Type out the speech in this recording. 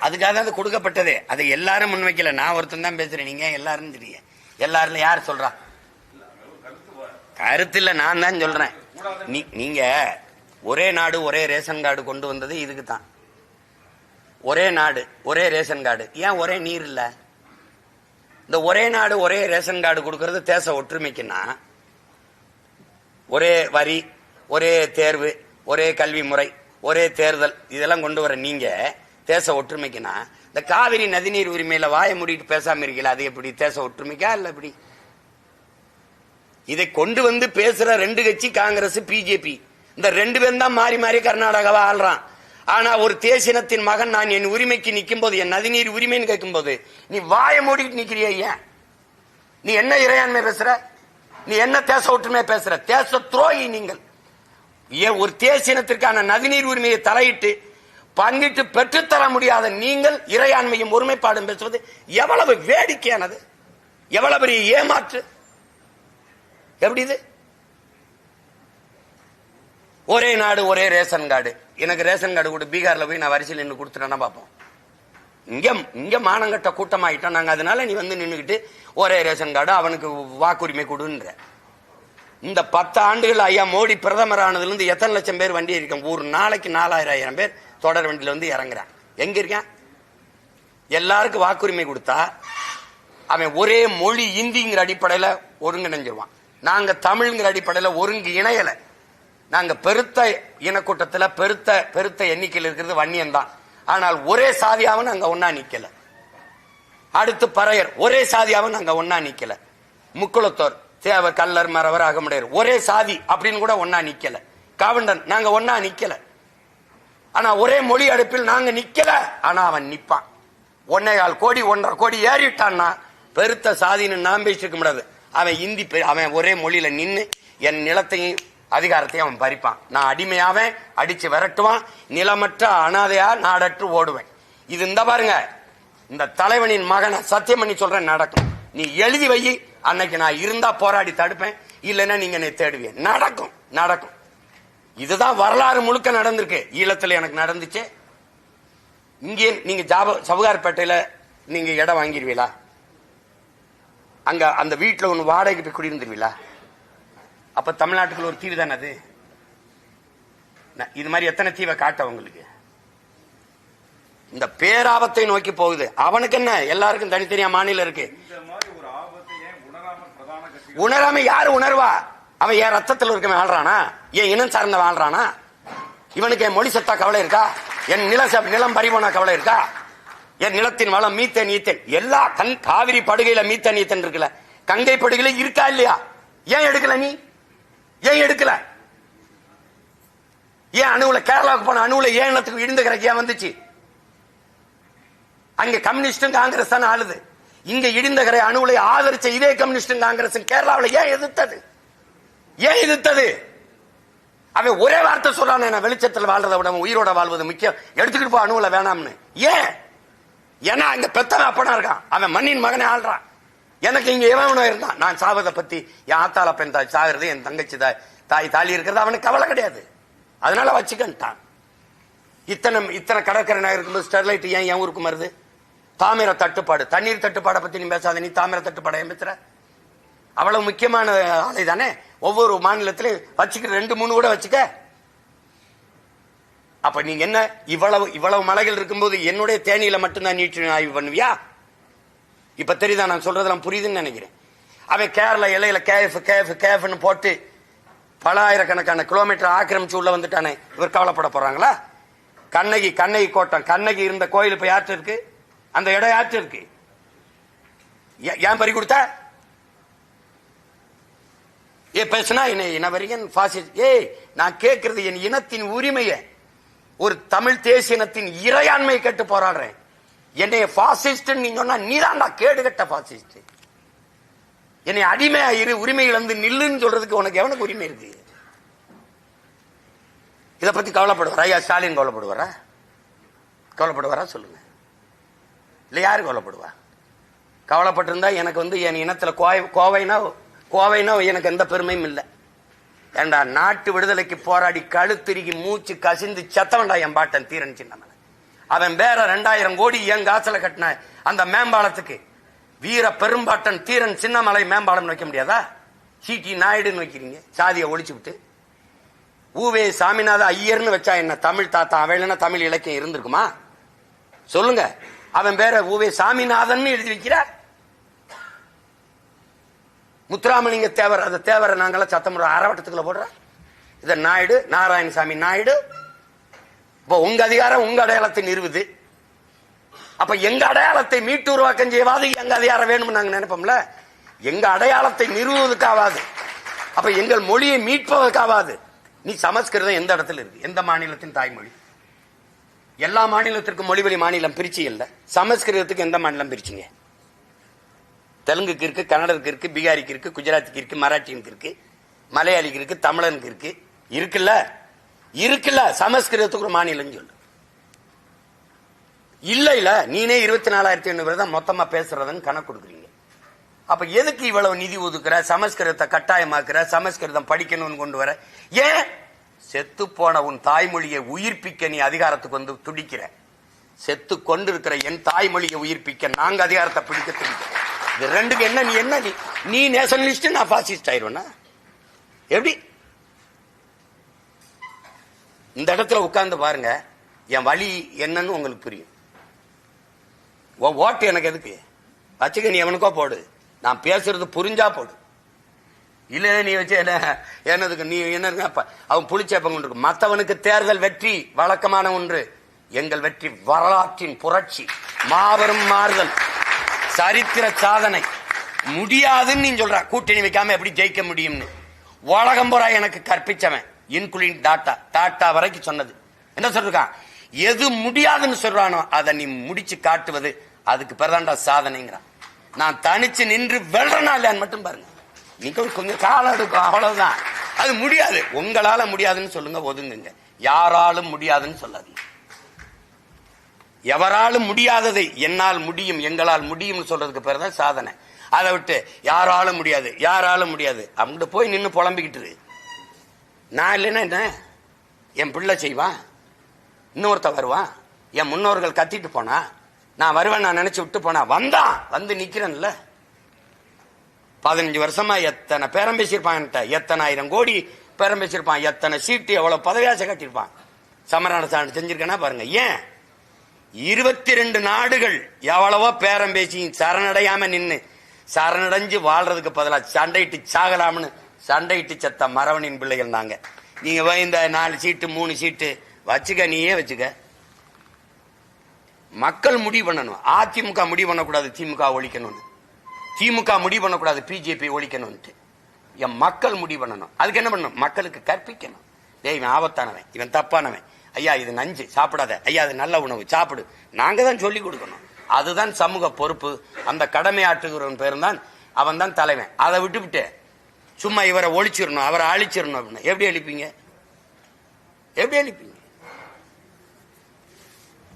அதுக்காக தான் அது கொடுக்கப்பட்டதே. அதை எல்லாரும் முன்வைக்கல, நான் ஒருத்தன் தான் பேசுறேன். நீங்க எல்லாரும் தெரியுங்க. எல்லாரும் யார் சொல்றா? கருத்து இல்ல, நான் தான் சொல்றேன். நீங்க ஒரே நாடு ஒரே ரேஷன் கார்டு கொண்டு வந்தது இதுக்கு தான். ஒரே நாடு ஒரே ரேஷன் கார்டு. ஏன் ஒரே நீர் இல்ல? இந்த ஒரே நாடு ஒரே ரேஷன் கார்டு கொடுக்கறது தேச ஒற்றுமைக்குன்னா, ஒரே வரி, ஒரே தேர்வு, ஒரே கல்வி முறை, ஒரே தேர்தல், இதெல்லாம் கொண்டு வர நீங்க தேச ஒற்றுமைக்குன்னா, இந்த காவிரி நதிநீர் உரிமையில வாய மூடிட்டு பேசாம இருக்கல, அது எப்படி தேச ஒற்றுமைக்கா இல்ல? எப்படி இதை கொண்டு வந்து பேசுற ரெண்டு கட்சி காங்கிரஸ் பிஜேபி, இந்த ரெண்டு பேரும் தான் மாறி மாறி கர்நாடகாவை ஆள்றான். ஆனா ஒரு தேசினத்தின் மகன் நான் என் உரிமைக்கு நிற்கும் போது, என் நதிநீர் உரிமைன்னு கேட்கும் போது நீ வாய மூடிட்டு நிக்கிறிய. ஏன் நீ என்ன இறையாண்மை பேசுற? நீ என்ன தேச ஒற்றுமை பேசுற? தேச துரோகி நீங்கள். ஏன் ஒரு தேசினத்திற்கான நதிநீர் உரிமையை தலையிட்டு பங்கிட்டு பெற்றுத்தர முடியாத நீங்கள் இறையாண்மையும் ஒருமைப்பாடும் பேசுவது எவ்வளவு வேடிக்கையானது, எவ்வளவு பெரிய ஏமாற்று. எப்படி இது? ஒரே நாடு ஒரே ரேஷன் கார்டு. எனக்கு ரேஷன் கார்டு கூட பீகார்ல போய் நான் வரிசையில் நின்று கொடுத்துட்டேன்னா பார்ப்போம். இங்க மானங்கட்ட கூட்டமாயிட்டோம் நாங்க. அதனால நீ வந்து நின்றுகிட்டு ஒரே ரேஷன் கார்டு, அவனுக்கு வாக்குரிமை கொடுன்ற. இந்த 10 ஆண்டுகள் ஐயா மோடி பிரதமர் ஆனதுல இருந்து எத்தனை லட்சம் பேர் வண்டி இருக்கேன்? ஒரு நாளைக்கு 4000 பேர் தொடர் வண்டியில வந்து இறங்குறான். எங்க இருக்கான்? எல்லாருக்கும் வாக்குரிமை கொடுத்தா அவன் ஒரே மொழி இந்திங்கிற அடிப்படையில ஒருங்கிணைஞ்சிருவான். நாங்க தமிழ்ங்கிற அடிப்படையில ஒருங்கு இணையல. நாங்க பெருத்த இனக்கூட்டத்தில் பெருத்த எண்ணிக்கையில் இருக்கிறது வன்னியன் தான். ஆனால் ஒரே சாதியாவும் நாங்க ஒன்னா நிக்கல. அடுத்து பறையர் ஒரே சாதியாவும் நாங்க ஒன்னா நிக்கல. முக்குளத்தோர், தேவர், கல்லர், மறவர், அகமுடையர் ஒரே சாதி அப்படின்னு கூட ஒன்னா நிக்கல. காவண்டன் நாங்க ஒன்னா நிக்கல. ஆனா ஒரே மொழி அடுப்பில் நாங்க நிக்கல. ஆனா அவன் நிப்பான். 1.25 கோடி 1.5 கோடி ஏறிட்டான்னா பெருத்த சாதின்னு நான் பேசிருக்க முடியாது. அவன் இந்தி, அவன் ஒரே மொழியில நின்று என் நிலத்தையும் அதிகாரத்தையும் அவன் பறிப்பான். நான் அடிமையாவேன், அடிச்சு விரட்டுவான், நிலமற்ற அனாதையா நாடற்று ஓடுவேன். இது இந்த பாருங்க, இந்த தலைவனின் மகனை சத்தியம் பண்ணி சொல்றேன், நடக்கும். நீ எழுதி வை, அன்னைக்கு நான் இருந்தா போராடி தடுப்பேன், இல்லைன்னா நீங்க என்னை தேடுவேன். நடக்கும் நடக்கும். இதுதான் வரலாறு முழுக்க நடந்திருக்கு. ஈழத்துல எனக்கு நடந்துச்சு. இங்கே நீங்க சவுகார்பேட்டையில நீங்க இடம் வாங்கிடுவீங்களா? அங்க அந்த வீட்டுல ஒண்ணு வாடகைக்கு போய் குடியிருந்துருவீங்களா? அப்ப தமிழ்நாட்டுக்குள்ள ஒரு தீவு தானே அது. இது மாதிரி எத்தனை தீவை காட்ட உங்களுக்கு? இந்த பேராபத்தை நோக்கி போகுது. அவனுக்கு என்ன, எல்லாருக்கும் தனித்தனியா மாநிலம் இருக்கு. உணராம யாரு உணர்வா? அவன் என் ரத்தத்தில் இருக்கவன் வாழ்றானா? என் இனம் சார்ந்த வாழ்றானா? இவனுக்கு என் மொழி சத்தா கவலை இருக்கா? என் நிலம் பறிபோனா கவலை இருக்கா? என் நிலத்தின் வளம் மீத்தேன் ஈத்தேன் எல்லா காவிரி படுகையில மீத்தேன் ஈத்தேன் இருக்குல்ல, கங்கை படுகையில இருக்கா இல்லையா? ஏன் எடுக்கல? நீ ஏன் எடுக்கல? ஏன் அணுவுல கேரளாவுக்கு போன அணுவுல ஏன் இனத்துக்கு இடிந்த கரைக்கு ஏன் வந்துச்சு? அங்க கம்யூனிஸ்டும் காங்கிரஸ் தான் ஆளுது. இங்க இடிந்த கரை அணுவுலை ஆதரிச்ச இதே கம்யூனிஸ்டும் காங்கிரஸ் கேரளாவில் ஏன் எதிர்த்தது? ஏன் எதிர்த்தது? அவன் ஒரே வார்த்தை சொல்றான், நான் வெளிச்சத்தில் வாழ்றதை விட உயிரோட வாழ்வது முக்கியம், எடுத்துக்கிட்டு போ அணுவுல வேணாம்னு. ஏன்? ஏன்னா அங்க பெத்தவன் அப்பனா இருக்கான், அவன் மண்ணின் மகனே ஆள்றான். எனக்கு இங்க எவனோ இருந்தான், நான் சாவதை பத்தி என் ஆத்தால பெண் தாய் சாகிறது, என் தங்கச்சி தாய் தாலி இருக்கிறது அவனுக்கு கவலை கிடையாது. அதனால வச்சுக்கிட்டான். இத்தனை கடற்கரை நகர் இருக்கும்போது ஸ்டெர்லைட் ஏன் என் ஊருக்கு வருது? தாமிர தட்டுப்பாடு, தண்ணீர் தட்டுப்பாடை பத்தி நீ பேசாத. நீ தாமிர தட்டுப்பாடை ஏன் பேசுற? அவ்வளவு முக்கியமான ஆலை தானே. ஒவ்வொரு மாநிலத்திலும் வச்சுக்க, 2-3 கூட வச்சுக்க. அப்ப நீங்க என்ன இவ்வளவு மலைகள் இருக்கும்போது என்னுடைய தேனியில மட்டும்தான் நீட்டு ஆய்வு பண்ணுவியா? இப்ப தெரியுதா நான் சொல்றதெல்லாம் புரியுதுன்னு நினைக்கிறேன். அவன் கேரளா எல்லையில கேஃப்னு போட்டு பல ஆயிரக்கணக்கான கிலோமீட்டர் ஆக்கிரமிச்சு உள்ள வந்துட்டானே, இவர் கவலைப்பட போறாங்களா? கண்ணகி கோட்டம், கண்ணகி இருந்த கோயில் இப்ப யாற்று இருக்கு? அந்த இடம் யாற்று இருக்கு? ஏன் பறி கொடுத்த? பேசுனா இனவரியன் பாசிஸ்ட். நான் கேட்கறது என் இனத்தின் உரிமையை, ஒரு தமிழ் தேசியனத்தின் இறையாண்மை கேட்டு போராடுறேன். என்னைய பாசிஸ்ட் நீங்க சொன்னா நீதான்டா கேடுகட்ட பாசிஸ்ட். என்னை அடிமையா இரு, உரிமை இழந்து நில்லுன்னு சொல்றதுக்கு உனக்கு எவனுக்கு உரிமை இருக்கு? இதை பத்தி கவலைப்படுவாரா? ஐயா ஸ்டாலின் கவலைப்படுவாரா? கவலைப்படுவாரா சொல்லுங்க. இல்ல யாரு கவலைப்படுவா? கவலைப்பட்டிருந்தா எனக்கு என் இனத்துல கோவைனா எனக்கு எந்த பெருமையும் இல்லை. ஏண்டா நாட்டு விடுதலைக்கு போராடி கழுத்திருகி மூச்சு கசிந்து செத்தவன்டா என் பாட்டன் தீரன் சின்னமலை. அவன் வேற 2000 கோடி என் காசுல கட்டின அந்த மேம்பாலத்துக்கு வீர பெரும்பாட்டன் தீரன் சின்னமலை மேம்பாலம் வைக்க முடியாதா? சிடி நாயுடுன்னு வைக்கிறீங்க, சாதியை ஒழிச்சு விட்டு. ஊவே சாமிநாத ஐயர்னு வச்சா என்ன தமிழ் தாத்தா? அவன் தமிழ் இலக்கியம் இருந்திருக்குமா சொல்லுங்க? அவன் பேர ஊவே சாமிநாதன் எழுதி வைக்கிறார். முத்துராமலிங்க தேவர், அந்த தேவரை நாங்களாம் சத்தமுறை அறவட்டத்துக்குள்ள போடுற. இத நாயுடு, நாராயணசாமி நாயுடு. இப்போ உங்க அதிகாரம் உங்க அடையாளத்தை நிறுவுது. அப்ப எங்க அடையாளத்தை மீட்டு உருவாக்கம் செய்வாது எங்க அதிகாரம் வேணும்னு நாங்க நினைப்போம்ல. எங்க அடையாளத்தை நிறுவுவதற்காவாது, அப்ப எங்கள் மொழியை மீட்பதற்காவாது. நீ சமஸ்கிருதம் எந்த இடத்துல இருக்கு? எந்த மாநிலத்தின் தாய்மொழி? எல்லா மாநிலத்திற்கும் மொழிவழி மாநிலம் பிரிச்சு இல்ல. சமஸ்கிருதத்துக்கு எந்த மாநிலம் பிரிச்சுங்க? தெலுங்குக்கு இருக்கு, கன்னடத்துக்கு இருக்கு, பீகாரிக்கு இருக்கு, குஜராத்துக்கு இருக்கு, மராட்டியனுக்கு இருக்கு, மலையாளிக்கு இருக்கு, தமிழனுக்கு இருக்கு. இருக்குல்ல இருக்குல்ல. சமஸ்கிருதத்துக்கு ஒரு மாநிலம் சொல்லு. இல்ல இல்ல, நீனே 24,800 தான் மொத்தமா பேசுறதுன்னு கணக்கு கொடுக்குறீங்க. அப்ப எதுக்கு இவ்வளவு நிதி ஒதுக்குற? சமஸ்கிருதத்தை கட்டாயமாக்குற, சமஸ்கிருதம் படிக்கணும்னு கொண்டு வர. ஏன்? செத்து போன உன் தாய்மொழியை உயிர்ப்பிக்க நீ அதிகாரத்துக்கு வந்து துடிக்கிற. செத்து கொண்டிருக்கிற என் தாய்மொழியை உயிர்ப்பிக்க நாங்க அதிகாரத்தை பிடிக்க துடிக்கிறோம். இது ரெண்டுக்கு என்ன? நீ என்ன? நீ நேஷனலிஸ்ட், நான் பாசிஸ்ட் ஆயிடுவேனா? எப்படி? இந்த இடத்துல உட்கார்ந்து பாருங்க, என் வழி என்னன்னு உங்களுக்கு புரியும். ஓட்டு எனக்கு எதுக்கு வச்சுக்க? நீ எவனுக்கோ போடு, நான் பேசுறது புரிஞ்சா போடு. இல்ல நீ வச்சு என்னதுக்கு? நீ என்ன அவன் புளிச்சேப்பம் கொண்டு இருக்கு. மற்றவனுக்கு தேர்தல் வெற்றி வழக்கமான ஒன்று, எங்கள் வெற்றி வரலாற்றின் புரட்சி, மாபெரும் மாறுதல், சரித்திர சாதனை. முடியாதுன்னு நீ சொல்ற. கூட்டணி வைக்காம எப்படி ஜெயிக்க முடியும்னு உலகம் பூரா எனக்கு கற்பிச்சவன், இன்குலிங் டாட்டா வரைக்கும் சொன்னது என்ன சொல்றான்? எது முடியாதுன்னு சொல்றானோ அதை நீ முடிச்சு காட்டுவது, அதுக்கு பிறதாண்டா சாதனைங்கிறான். நான் தனிச்சு நின்று வெள்ளனா இல்லையான்னு மட்டும் பாருங்க. நீங்க கொஞ்சம் காலம் எடுக்கும், அவ்வளவுதான். அது முடியாது. உங்களால முடியாதுன்னு சொல்லுங்க, ஒதுங்குங்க. யாராலும் முடியாதுன்னு சொல்லாதீங்க. எவராலும் முடியாததை என்னால் முடியும், எங்களால் முடியும் சொல்றதுக்கு பேர் தான் சாதனை. அதை விட்டு யாராலும் முடியாது, யாராலும் முடியாது அங்கிட்டு போய் நின்று புலம்பிக்கிட்டு நான் இல்லைன்னா என்ன? என் பிள்ளை செய்வான், இன்னொருத்த வருவான். என் முன்னோர்கள் கத்திட்டு போனா நான் வருவேன், நான் நினைச்சு விட்டு போனா வந்தான், வந்து நிக்கிறேன்ல. 15 வருஷமா எத்தனை பேரம் பேசியிருப்பான், எத்தனை ஆயிரம் கோடி பேரம் பேசியிருப்பான், எத்தனை சீட்டு, எவ்வளவு பதவியாசை கட்டியிருப்பான். சமரான சான்று செஞ்சிருக்கேன்னா பாருங்க. ஏன்? 22 நாடுகள் எவ்வளவோ பேரம் பேசி சரணடையாம நின்று சரணடைஞ்சு வாழ்றதுக்கு பதிலாக சண்டையிட்டு சாகலாம்னு சண்டையிட்டு செத்த மரவனின் பிள்ளைகள் நாங்க. நீங்க போய் இந்த 4 சீட்டு 3 சீட்டு வச்சுக்க, நீயே வச்சுக்க. மக்கள் முடிவு பண்ணணும். அதிமுக முடிவு பண்ணக்கூடாது திமுக ஒழிக்கணும்னு, திமுக முடிவு பண்ணக்கூடாது பிஜேபி ஒழிக்கணும்ட்டு. என் மக்கள் முடிவு பண்ணணும். அதுக்கு என்ன பண்ணணும்? மக்களுக்கு கற்பிக்கணும். இவன் ஆபத்தானவன், இவன் தப்பானவன், ஐயா இது நஞ்சு சாப்பிடாத, ஐயா அது நல்ல உணவு சாப்பிடு. நாங்க தான் சொல்லி கொடுக்கணும். அதுதான் சமூக பொறுப்பு. அந்த கடமை ஆற்றுகிறவன் பேரும் தான், அவன் தான் தலைவன். அதை விட்டுவிட்டு சும்மா இவரை ஒழிச்சிடணும், அவரை அழிச்சிடணும் அப்படின்னு எப்படி அழிப்பீங்க? எப்படி அழிப்பீங்க?